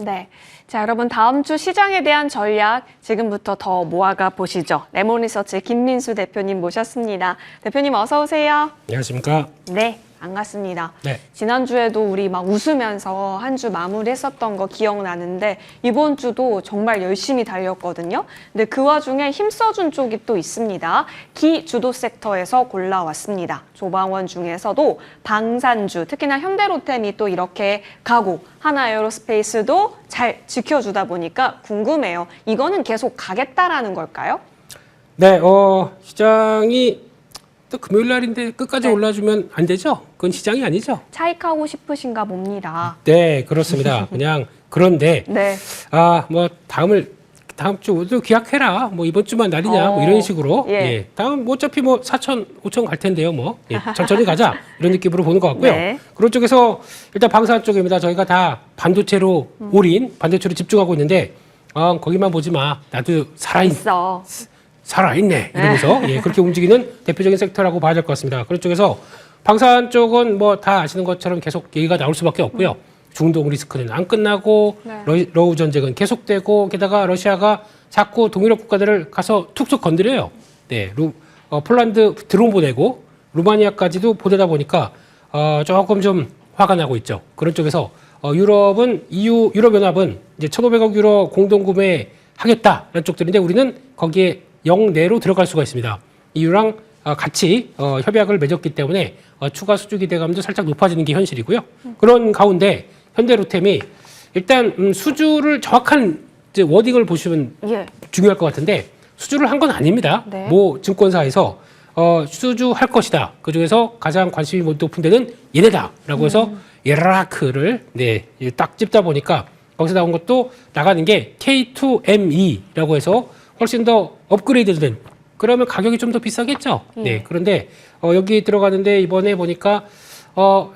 네. 자, 여러분 다음 주 시장에 대한 전략 지금부터 더 모아가 보시죠. 레몬리서치 김민수 대표님 모셨습니다. 대표님 어서 오세요. 안녕하십니까? 네, 반갑습니다. 네. 지난주에도 우리 막 웃으면서 한 주 마무리했었던 거 기억나는데 이번 주도 정말 열심히 달렸거든요. 근데 그 와중에 힘써준 쪽이 또 있습니다. 기주도 섹터에서 골라왔습니다. 조방원 중에서도 방산주, 특히나 현대로템이 또 이렇게 가고 하나에어로스페이스도 잘 지켜주다 보니까 궁금해요. 이거는 계속 가겠다라는 걸까요? 네, 시장이 또 금요일 날인데 끝까지 네. 올라주면 안 되죠? 그건 시장이 아니죠? 차익하고 싶으신가 봅니다. 네, 그렇습니다. 그냥 그런데 네. 뭐 다음 주도 기약해라. 뭐 이번 주만 날이냐. 뭐 이런 식으로. 예. 다음 어차피 뭐 4천, 5천 갈 텐데요. 뭐 천천히 가자. 이런 느낌으로 보는 것 같고요. 네. 그런 쪽에서 일단 방산 쪽입니다. 저희가 다 반도체로 반도체로 집중하고 있는데 거기만 보지 마. 나도 있어. 살아있네 이러면서 그렇게 움직이는 대표적인 섹터라고 봐야 될 것 같습니다. 그런 쪽에서 방산 쪽은 뭐 다 아시는 것처럼 계속 얘기가 나올 수밖에 없고요. 중동 리스크는 안 끝나고 네. 러우 전쟁은 계속되고 게다가 러시아가 자꾸 동유럽 국가들을 가서 툭툭 건드려요. 네, 폴란드 드론 보내고 루마니아까지도 보내다 보니까 조금 좀 화가 나고 있죠. 그런 쪽에서 유럽은 유럽연합은 이제 1,500억 유로 공동구매 하겠다라는 쪽들인데 우리는 거기에 영내로 들어갈 수가 있습니다. EU랑 같이 협약을 맺었기 때문에 추가 수주 기대감도 살짝 높아지는 게 현실이고요. 그런 가운데 현대로템이 일단 수주를 정확한 이제 워딩을 보시면 중요할 것 같은데 수주를 한 건 아닙니다. 네. 모 증권사에서 수주할 것이다. 그중에서 가장 관심이 높은 데는 얘네다라고 해서 예라크를 딱 찝다 보니까 거기서 나온 것도 나가는 게 K2ME라고 해서 훨씬 더 업그레이드된 그러면 가격이 좀 더 비싸겠죠. 네. 그런데 여기 들어가는데 이번에 보니까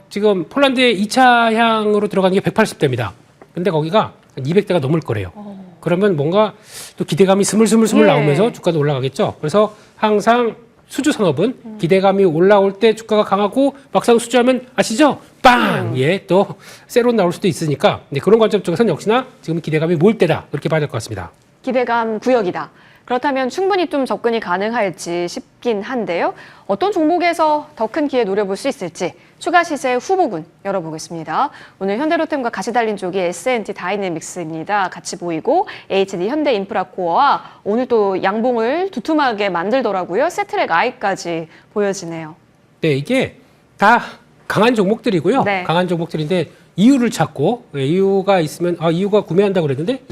지금 폴란드의 2차 향으로 들어가는 게 180대입니다. 근데 거기가 200대가 넘을 거래요. 그러면 뭔가 또 기대감이 스물스물 나오면서 주가도 올라가겠죠. 그래서 항상 수주 산업은 기대감이 올라올 때 주가가 강하고 막상 수주하면 아시죠? 빵! 또 세론 나올 수도 있으니까 그런 관점 쪽에서는 역시나 지금 기대감이 모일 때다. 그렇게 봐야 될 것 같습니다. 기대감 구역이다. 그렇다면 충분히 좀 접근이 가능할지 싶긴 한데요. 어떤 종목에서 더 큰 기회 노려볼 수 있을지 추가 시세 후보군 열어보겠습니다. 오늘 현대로템과 같이 달린 쪽이 S&T 다이내믹스입니다. 같이 보이고 HD 현대인프라코어와 오늘 또 양봉을 두툼하게 만들더라고요. 세트랙 I까지 보여지네요. 네, 이게 다 강한 종목들이고요. 네. 강한 종목들인데 이유를 찾고 이유가 있으면 이유가 구매한다고 그랬는데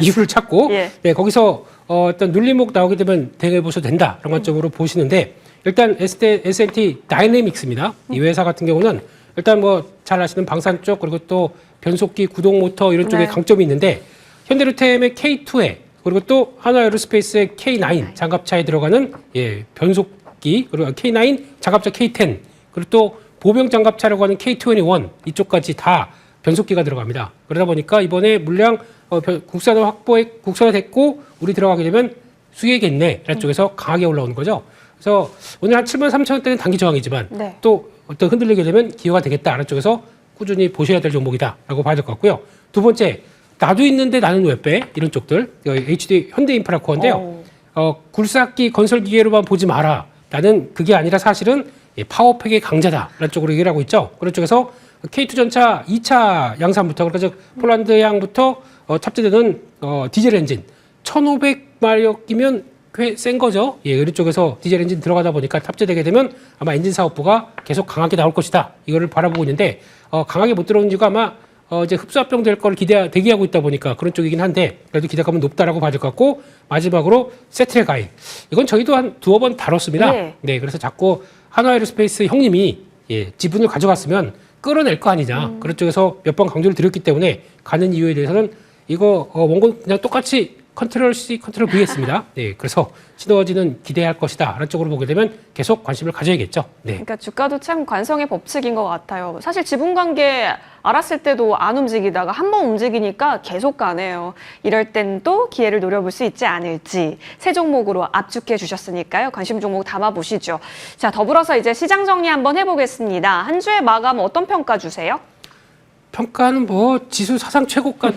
이유를 찾고 거기서 어떤 눌림목 나오게 되면 대응해 보셔도 된다 그런 관점으로 보시는데 일단 S&T 다이내믹스입니다. 이 회사 같은 경우는 일단 뭐 잘 아시는 방산 쪽 그리고 또 변속기 구동 모터 이런 쪽에 강점이 있는데 현대로템의 K2에 그리고 또 하나에어로스페이스의 K9 장갑차에 들어가는 변속기 그리고 K9 장갑차 K10 그리고 또 보병 장갑차라고 하는 K21 이쪽까지 다 변속기가 들어갑니다. 그러다 보니까 이번에 물량 국산화됐고 우리 들어가게 되면 수혜겠네 라는 쪽에서 강하게 올라오는 거죠. 그래서 오늘 한 73,000원대는 단기 저항이지만 또 어떤 흔들리게 되면 기회가 되겠다라는 쪽에서 꾸준히 보셔야 될 종목이다라고 봐야 될 것 같고요. 두 번째, 나도 있는데 나는 왜 빼? 이런 쪽들 HD 현대인프라코어인데요. 굴삭기 건설 기계로만 보지 마라. 나는 그게 아니라 사실은 파워팩의 강자다라는 쪽으로 얘기를 하고 있죠. 그런 쪽에서 K2 전차 2차 양산부터 그러니까 폴란드 양부터 탑재되는 디젤 엔진 1,500마력이면 꽤 센 거죠. 이런 쪽에서 디젤 엔진 들어가다 보니까 탑재되게 되면 아마 엔진 사업부가 계속 강하게 나올 것이다. 이거를 바라보고 있는데 강하게 못 들어오는 이유가 아마 이제 흡수합병 될 거를 대기하고 있다 보니까 그런 쪽이긴 한데 그래도 기대감은 높다라고 봐야 될 것 같고 마지막으로 세트랙 I 이건 저희도 한 두어 번 다뤘습니다. 네, 그래서 자꾸 하나에어로스페이스 형님이 지분을 가져갔으면 끌어낼 거 아니냐. 그런 쪽에서 몇 번 강조를 드렸기 때문에 가는 이유에 대해서는 이거 원고 그냥 똑같이 컨트롤 C, 컨트롤 V 했습니다. 네, 그래서 시너지는 기대할 것이다. 라는 쪽으로 보게 되면 계속 관심을 가져야겠죠. 네. 그러니까 주가도 참 관성의 법칙인 것 같아요. 사실 지분관계 알았을 때도 안 움직이다가 한번 움직이니까 계속 가네요. 이럴 땐 또 기회를 노려볼 수 있지 않을지 새 종목으로 압축해 주셨으니까요. 관심 종목 담아보시죠. 자, 더불어서 이제 시장 정리 한번 해보겠습니다. 한 주의 마감 어떤 평가 주세요? 평가는 뭐 지수 사상 최고가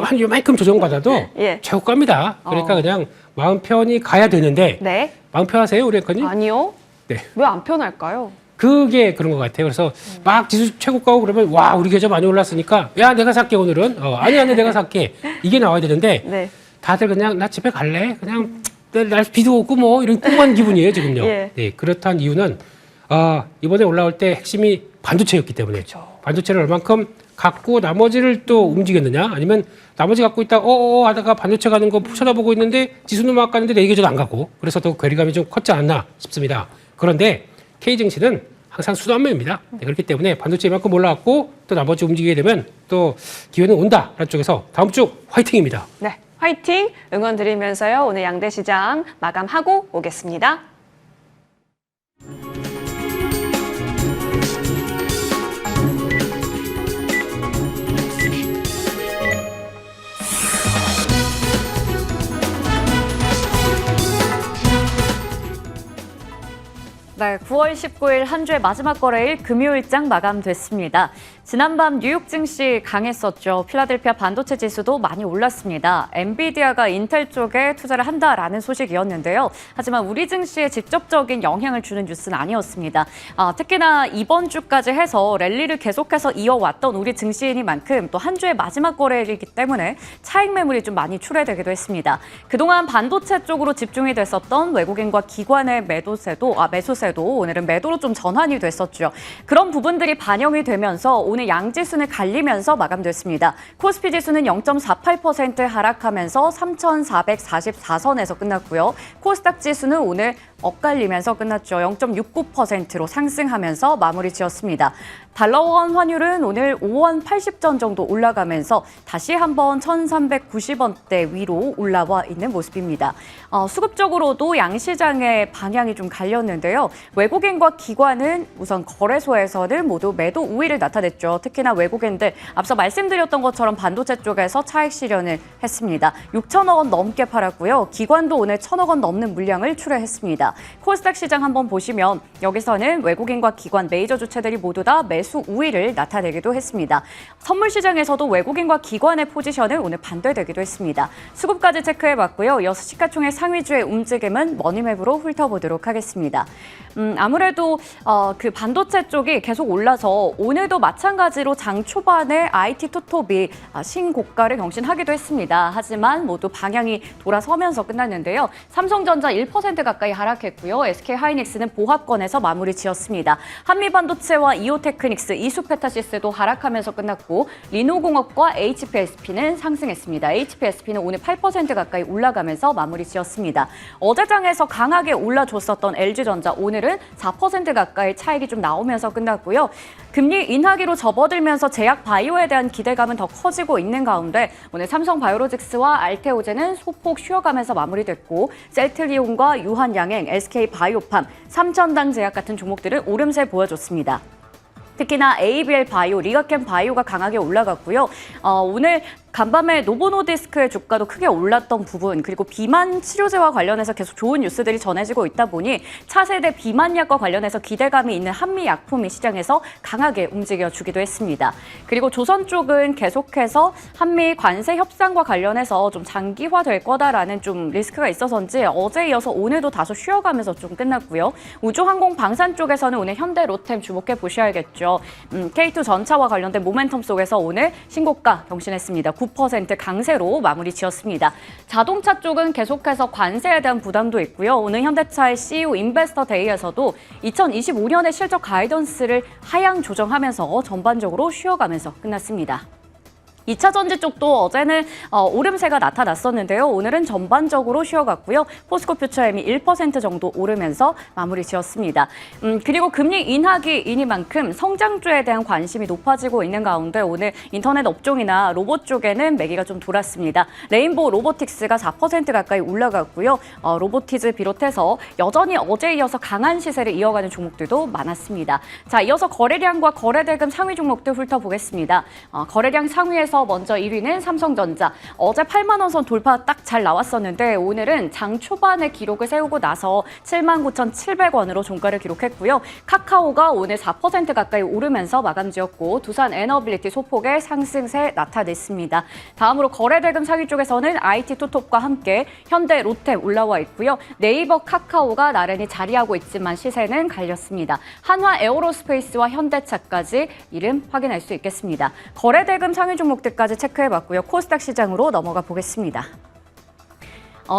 한 요만큼 조정받아도 예. 최고가입니다. 그러니까 그냥 마음 편히 가야 되는데 네. 마음 편하세요, 우리 앵커님? 아니요. 네. 왜 안 편할까요? 그게 그런 것 같아요. 그래서 막 지수 최고가고 그러면 와 우리 계좌 많이 올랐으니까 야 내가 살게 오늘은 아니 내가 살게 이게 나와야 되는데 네. 다들 그냥 나 집에 갈래 그냥 날 비도 오고 뭐 이런 꽁한 기분이에요 지금요. 예. 네 그렇다는 이유는 이번에 올라올 때 핵심이 반도체였기 때문에 반도체를 얼만큼 갖고 나머지를 또 움직였느냐 아니면 나머지 갖고 있다 하다가 반도체 가는 거 쳐다보고 있는데 지수는 막 가는데 내 계좌도 안 가고 그래서 더 괴리감이 좀 컸지 않나 싶습니다. 그런데 K증시는 항상 수단매입니다. 네, 그렇기 때문에 반도체 이만큼 올라왔고 또 나머지 움직이게 되면 또 기회는 온다라는 쪽에서 다음 주 화이팅입니다. 네. 화이팅! 응원 드리면서요. 오늘 양대 시장 마감하고 오겠습니다. 네, 9월 19일 한 주의 마지막 거래일 금요일장 마감됐습니다. 지난밤 뉴욕 증시 강했었죠. 필라델피아 반도체 지수도 많이 올랐습니다. 엔비디아가 인텔 쪽에 투자를 한다라는 소식이었는데요. 하지만 우리 증시에 직접적인 영향을 주는 뉴스는 아니었습니다. 특히나 이번 주까지 해서 랠리를 계속해서 이어왔던 우리 증시이니만큼 또 한 주의 마지막 거래일이기 때문에 차익 매물이 좀 많이 출회되기도 했습니다. 그동안 반도체 쪽으로 집중이 됐었던 외국인과 기관의 매수세도 오늘은 매도로 좀 전환이 됐었죠. 그런 부분들이 반영이 되면서 오늘 양지수는 갈리면서 마감됐습니다. 코스피 지수는 0.48% 하락하면서 3,444선에서 끝났고요. 코스닥 지수는 오늘 엇갈리면서 끝났죠. 0.69%로 상승하면서 마무리 지었습니다. 달러원 환율은 오늘 5원 80전 정도 올라가면서 다시 한번 1,390원대 위로 올라와 있는 모습입니다. 수급적으로도 양시장의 방향이 좀 갈렸는데요. 외국인과 기관은 우선 거래소에서는 모두 매도 우위를 나타냈죠. 특히나 외국인들 앞서 말씀드렸던 것처럼 반도체 쪽에서 차익 실현을 했습니다. 6천억 원 넘게 팔았고요. 기관도 오늘 1,000억 원 넘는 물량을 출하했습니다. 코스닥 시장 한번 보시면 여기서는 외국인과 기관 메이저 주체들이 모두 다 매수 우위를 나타내기도 했습니다. 선물 시장에서도 외국인과 기관의 포지션은 오늘 반대되기도 했습니다. 수급까지 체크해봤고요. 이어서 시가총액 상위주의 움직임은 머니맵으로 훑어보도록 하겠습니다. 아무래도 그 반도체 쪽이 계속 올라서 오늘도 마찬가지로 장 초반에 IT 투톱이 신고가를 경신하기도 했습니다. 하지만 모두 방향이 돌아서면서 끝났는데요. 삼성전자 1% 가까이 하락했고요. SK하이닉스는 보합권에서 마무리 지었습니다. 한미반도체와 이오테크닉스, 이수페타시스도 하락하면서 끝났고 리노공업과 HPSP는 상승했습니다. HPSP는 오늘 8% 가까이 올라가면서 마무리 지었습니다. 어제장에서 강하게 올라줬었던 LG전자 오늘은 4% 가까이 차익이 좀 나오면서 끝났고요. 금리 인하기로 접어들면서 제약 바이오에 대한 기대감은 더 커지고 있는 가운데 오늘 삼성바이오로직스와 알테오젠은 소폭 쉬어가면서 마무리됐고 셀트리온과 유한양행, SK바이오팜, 삼천당 제약 같은 종목들은 오름세 보여줬습니다. 특히나 ABL 바이오, 리가캠 바이오가 강하게 올라갔고요. 오늘 간밤에 노보노디스크의 주가도 크게 올랐던 부분, 그리고 비만 치료제와 관련해서 계속 좋은 뉴스들이 전해지고 있다 보니 차세대 비만약과 관련해서 기대감이 있는 한미약품이 시장에서 강하게 움직여주기도 했습니다. 그리고 조선 쪽은 계속해서 한미 관세 협상과 관련해서 좀 장기화될 거다라는 좀 리스크가 있어서인지 어제 이어서 오늘도 다소 쉬어가면서 좀 끝났고요. 우주항공 방산 쪽에서는 오늘 현대 로템 주목해 보셔야겠죠. K2 전차와 관련된 모멘텀 속에서 오늘 신고가 경신했습니다. 9% 강세로 마무리 지었습니다. 자동차 쪽은 계속해서 관세에 대한 부담도 있고요. 오늘 현대차의 CEO 인베스터 데이에서도 2025년의 실적 가이던스를 하향 조정하면서 전반적으로 쉬어가면서 끝났습니다. 2차 전지 쪽도 어제는 오름세가 나타났었는데요. 오늘은 전반적으로 쉬어갔고요. 포스코 퓨처엠이 1% 정도 오르면서 마무리 지었습니다. 그리고 금리 인하기이니만큼 성장주에 대한 관심이 높아지고 있는 가운데 오늘 인터넷 업종이나 로봇 쪽에는 매기가 좀 돌았습니다. 레인보우 로보틱스가 4% 가까이 올라갔고요. 로보티즈 비롯해서 여전히 어제에 이어서 강한 시세를 이어가는 종목들도 많았습니다. 자, 이어서 거래량과 거래대금 상위 종목들 훑어보겠습니다. 거래량 상위에서 중에서 먼저 1위는 삼성전자. 어제 8만 원 선 돌파 딱 잘 나왔었는데 오늘은 장 초반에 기록을 세우고 나서 79,700원으로 종가를 기록했고요. 카카오가 오늘 4% 가까이 오르면서 마감지었고 두산 에너빌리티 소폭의 상승세 나타냈습니다. 다음으로 거래대금 상위 쪽에서는 IT투톱과 함께 현대, 롯데 올라와 있고요. 네이버, 카카오가 나란히 자리하고 있지만 시세는 갈렸습니다. 한화 에어로스페이스와 현대차까지 이름 확인할 수 있겠습니다. 거래대금 상위 종목들까지 체크해봤고요. 코스닥 시장으로 넘어가 보겠습니다.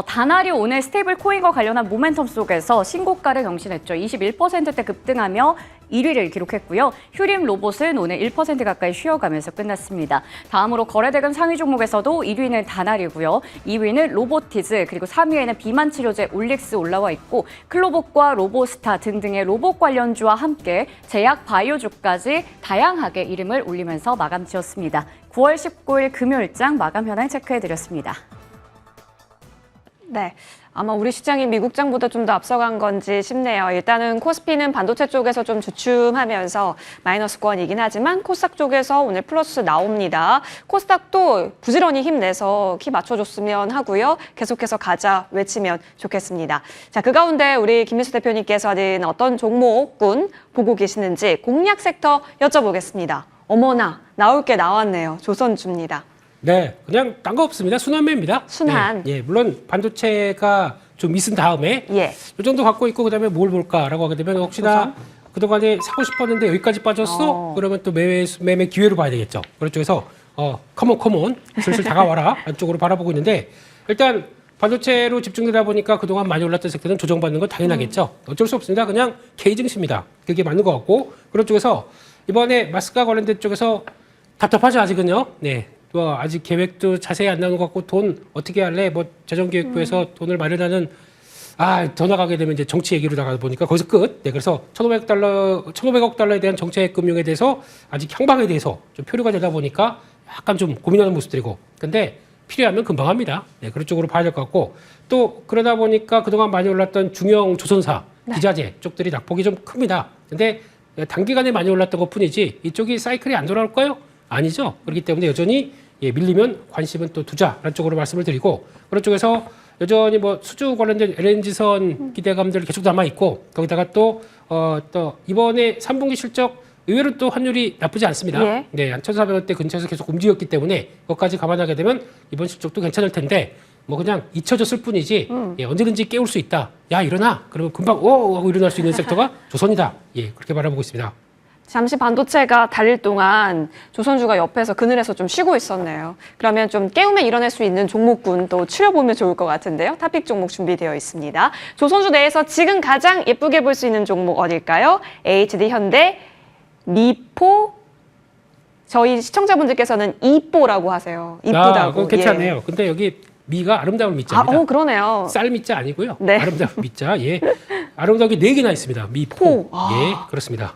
다나리 오늘 스테이블 코인과 관련한 모멘텀 속에서 신고가를 경신했죠. 21%대 급등하며 1위를 기록했고요. 휴림 로봇은 오늘 1% 가까이 쉬어가면서 끝났습니다. 다음으로 거래대금 상위 종목에서도 1위는 다나리고요. 2위는 로보티즈, 그리고 3위에는 비만 치료제 올릭스 올라와 있고 클로봇과 로보스타 등등의 로봇 관련주와 함께 제약 바이오주까지 다양하게 이름을 올리면서 마감 지었습니다. 9월 19일 금요일장 마감 현황 체크해드렸습니다. 네. 아마 우리 시장이 미국장보다 좀 더 앞서간 건지 싶네요. 일단은 코스피는 반도체 쪽에서 좀 주춤하면서 마이너스권이긴 하지만 코스닥 쪽에서 오늘 플러스 나옵니다. 코스닥도 부지런히 힘내서 키 맞춰줬으면 하고요. 계속해서 가자 외치면 좋겠습니다. 자, 그 가운데 우리 김민수 대표님께서는 어떤 종목군 보고 계시는지 공략 섹터 여쭤보겠습니다. 어머나, 나올 게 나왔네요. 조선주입니다. 네, 그냥 딴 거 없습니다. 순환매입니다. 순환. 네, 예, 물론 반도체가 좀 있은 다음에 예. 이 정도 갖고 있고 그다음에 뭘 볼까라고 하게 되면 혹시나 그동안에 사고 싶었는데 여기까지 빠졌어? 그러면 또 매매 기회로 봐야 되겠죠. 그쪽에서 컴온 슬슬 다가와라 안쪽으로 바라보고 있는데 일단 반도체로 집중되다 보니까 그동안 많이 올랐던 섹터는 조정받는 건 당연하겠죠. 어쩔 수 없습니다. 그냥 K 증시입니다. 그게 맞는 것 같고 그런 쪽에서 이번에 마스크와 관련된 쪽에서 답답하죠 아직은요. 네. 또 아직 계획도 자세히 안 나오는 것 같고 돈 어떻게 할래? 뭐 재정기획부에서 돈을 마련하는 더 나가게 되면 이제 정치 얘기로 나가다 보니까 거기서 끝. 네, 그래서 1,500억 달러에 대한 정책 금융에 대해서 아직 향방에 대해서 좀 표류가 되다 보니까 약간 좀 고민하는 모습들이고. 근데 필요하면 금방 합니다. 네, 그런 쪽으로 봐야 될 것 같고 또 그러다 보니까 그동안 많이 올랐던 중형 조선사, 기자재 쪽들이 낙폭이 좀 큽니다. 근데 단기간에 많이 올랐던 것 뿐이지 이쪽이 사이클이 안 돌아올까요? 아니죠. 그렇기 때문에 여전히 밀리면 관심은 또 두자라는 쪽으로 말씀을 드리고 그런 쪽에서 여전히 뭐 수주 관련된 LNG선 기대감들 계속 남아 있고 거기다가 또 이번에 3분기 실적 의외로 또 환율이 나쁘지 않습니다. 예. 네, 한 1,400원대 근처에서 계속 움직였기 때문에 그것까지 감안하게 되면 이번 실적도 괜찮을 텐데 뭐 그냥 잊혀졌을 뿐이지 언제든지 깨울 수 있다. 야 일어나. 그러면 금방 하고 일어날 수 있는 섹터가 조선이다. 예, 그렇게 바라보고 있습니다. 잠시 반도체가 달릴 동안 조선주가 옆에서 그늘에서 좀 쉬고 있었네요. 그러면 좀 깨우면 일어날 수 있는 종목군 또 추려보면 좋을 것 같은데요. 탑픽 종목 준비되어 있습니다. 조선주 내에서 지금 가장 예쁘게 볼 수 있는 종목 어딜까요? HD 현대, 미포, 저희 시청자분들께서는 이뽀라고 하세요. 이쁘다고. 그거 괜찮네요. 근데 여기 미가 아름다운 미자입니다. 그러네요. 쌀 미자 아니고요. 네. 아름다운 미자. 예. 아름다운 게 4개나 있습니다. 미포. 예, 그렇습니다.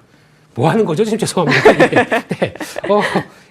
뭐 하는 거죠? 지금 죄송합니다. 네.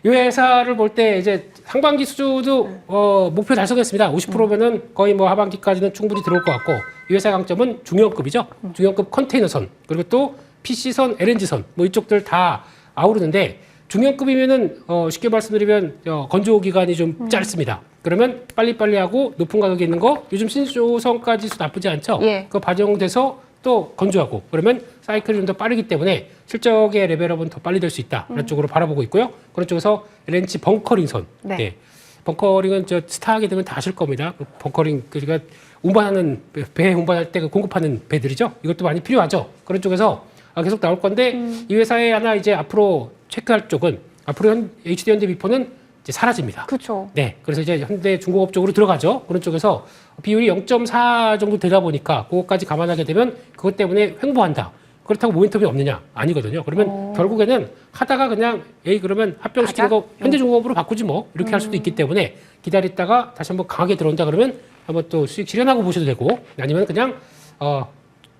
이 회사를 볼 때 이제 상반기 수주도 목표 달성했습니다. 50%면은 거의 뭐 하반기까지는 충분히 들어올 것 같고 이 회사 강점은 중형급이죠. 중형급 컨테이너선 그리고 또 PC선, LNG선 뭐 이쪽들 다 아우르는데 중형급이면은 쉽게 말씀드리면 건조 기간이 좀 짧습니다. 그러면 빨리빨리 하고 높은 가격에 있는 거 요즘 신조선까지도 나쁘지 않죠. 예. 그거 반영돼서 또 건조하고 그러면 사이클이 좀 더 빠르기 때문에 실적의 레벨업은 더 빨리 될 수 있다. 그런 쪽으로 바라보고 있고요. 그런 쪽에서 LNG 벙커링선. 네. 벙커링은 스타하게 되면 다 아실 겁니다. 그 벙커링 그러니까 운반하는 배 운반할 때 공급하는 배들이죠. 이것도 많이 필요하죠. 그런 쪽에서 계속 나올 건데 이 회사에 하나 이제 앞으로 체크할 쪽은 앞으로 HD 현대미포는 이제 사라집니다. 그렇죠. 네, 그래서 이제 현대 중공업 쪽으로 들어가죠. 그런 쪽에서 비율이 0.4 정도 되다 보니까 그것까지 감안하게 되면 그것 때문에 횡보한다. 그렇다고 모멘텀이 없느냐? 아니거든요. 그러면 결국에는 하다가 그냥 그러면 합병시키는 거 현대중공업으로 바꾸지 뭐 이렇게 할 수도 있기 때문에 기다렸다가 다시 한번 강하게 들어온다 그러면 한번 또 수익 실현하고 보셔도 되고 아니면 그냥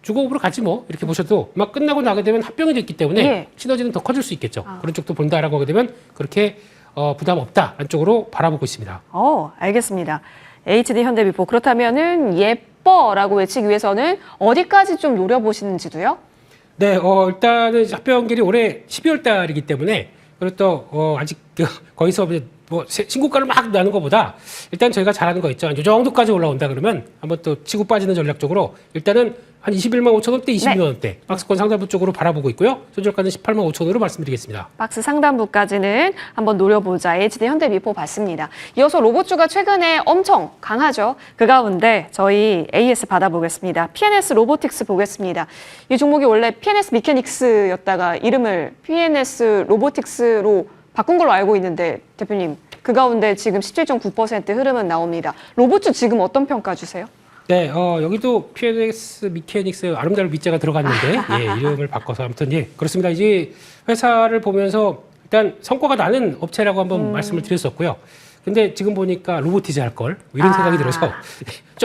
주공업으로 가지 뭐 이렇게 보셔도 막 끝나고 나게 되면 합병이 됐기 때문에 시너지는 더 커질 수 있겠죠. 그런 쪽도 본다라고 하게 되면 그렇게 부담 없다 안쪽으로 바라보고 있습니다. 알겠습니다. HD 현대미포 그렇다면은 예뻐라고 외치기 위해서는 어디까지 좀 노려보시는지도요? 네, 일단은 합병일이 올해 12월 달이기 때문에 그리고 또 아직 거기서 뭐 신고가를 막 나는 것보다 일단 저희가 잘하는 거 있죠. 이 정도까지 올라온다 그러면 한번 또 치고 빠지는 전략적으로 일단은 한 21만 5천 원대, 22만 원대 박스권 상단부 쪽으로 바라보고 있고요. 손절가는 18만 5천 원으로 말씀드리겠습니다. 박스 상단부까지는 한번 노려보자. HD 현대미포 봤습니다. 이어서 로봇주가 최근에 엄청 강하죠. 그 가운데 저희 AS 받아보겠습니다. PNS 로보틱스 보겠습니다. 이 종목이 원래 PNS 미케닉스였다가 이름을 PNS 로보틱스로 바꾼 걸로 알고 있는데 대표님, 그 가운데 지금 17.9% 흐름은 나옵니다. 로봇주 지금 어떤 평가 주세요? 네, 여기도 PNS 미케닉스 아름다운 밑자가 들어갔는데 예, 이름을 바꿔서 아무튼 예, 그렇습니다. 이제 회사를 보면서 일단 성과가 나는 업체라고 한번 말씀을 드렸었고요. 근데 지금 보니까 로보티즈 할 걸 이런 생각이 들어서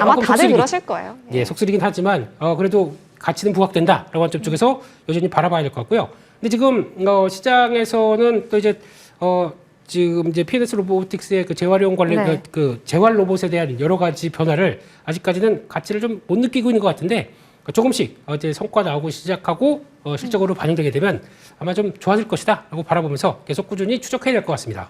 아마 조금 다들 그러실 거예요. 예, 속쓰리긴 하지만 그래도 가치는 부각된다라고 한 점 쪽에서 여전히 바라봐야 될 것 같고요. 근데 지금 시장에서는 또 이제 지금 이제 PNS 로보틱스의 그 재활용 관련 네. 그 재활 로봇에 대한 여러 가지 변화를 아직까지는 가치를 좀 못 느끼고 있는 것 같은데 조금씩 이제 성과 나오고 시작하고 실적으로 반영되게 되면 아마 좀 좋아질 것이다라고 바라보면서 계속 꾸준히 추적해야 될 것 같습니다.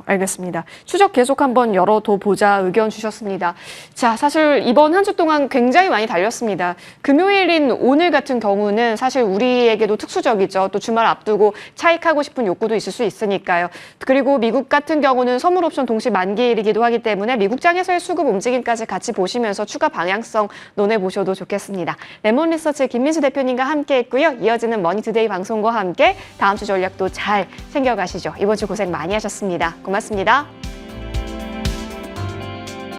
알겠습니다. 추적 계속 한번 열어둬 보자 의견 주셨습니다. 자, 사실 이번 한 주 동안 굉장히 많이 달렸습니다. 금요일인 오늘 같은 경우는 사실 우리에게도 특수적이죠. 또 주말 앞두고 차익하고 싶은 욕구도 있을 수 있으니까요. 그리고 미국 같은 경우는 선물 옵션 동시 만기일이기도 하기 때문에 미국장에서의 수급 움직임까지 같이 보시면서 추가 방향성 논해 보셔도 좋겠습니다. 레몬 리서치의 김민수 대표님과 함께 했고요. 이어지는 머니투데이 방송과 함께 다음 주 전략도 잘 챙겨가시죠. 이번 주 고생 많이 하셨습니다. 고맙습니다.